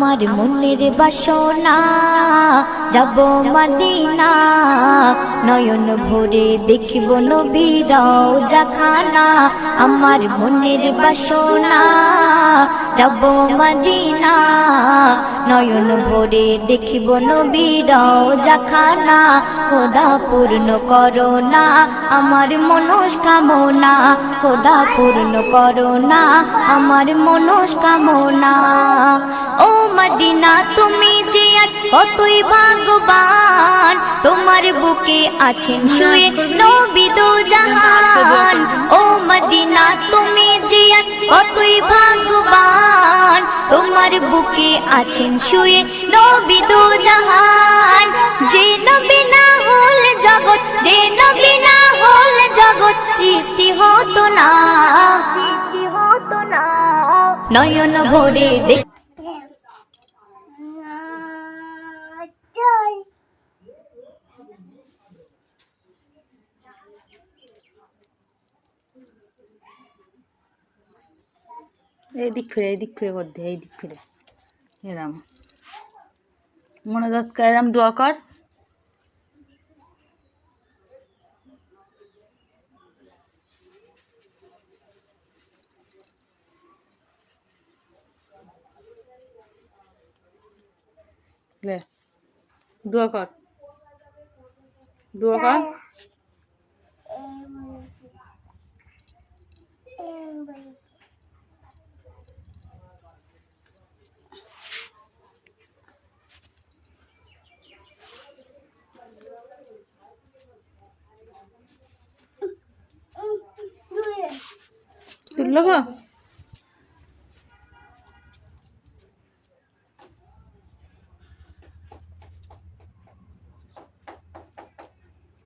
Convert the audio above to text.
আমার মনের বাসনা যাব মদিনা নয়ন ভরে দেখিব নবীর রওজাখানা আমার মনের বাসনা যাব মদিনা নয়ন ভরে দেখিব নবীর রওজাখানা খোদা পূর্ণ করো না আমার মনস্কামনা খোদা পূর্ণ করো না আমার মনস্কামনা ও মদিনা তুমি যে কতই ভাগ্যবান তোমার বুকে আছেন শুয়ে নবী দো জাহান ও মদিনা তুমি যে কতই ভাগ্যবান তোমার বুকে আছেন শুয়ে নবী দো জাহান যে নবী না হল জগৎ যে নবী না হল জগৎ সৃষ্টি হতো না নয়ন ভরে দেখ এইদিক ফিরে বদ্ধে এইদিক ফিরে এরাম মনোজাত এরাম দোয়া কর ले दुआ कर दुआ कर तुल्लो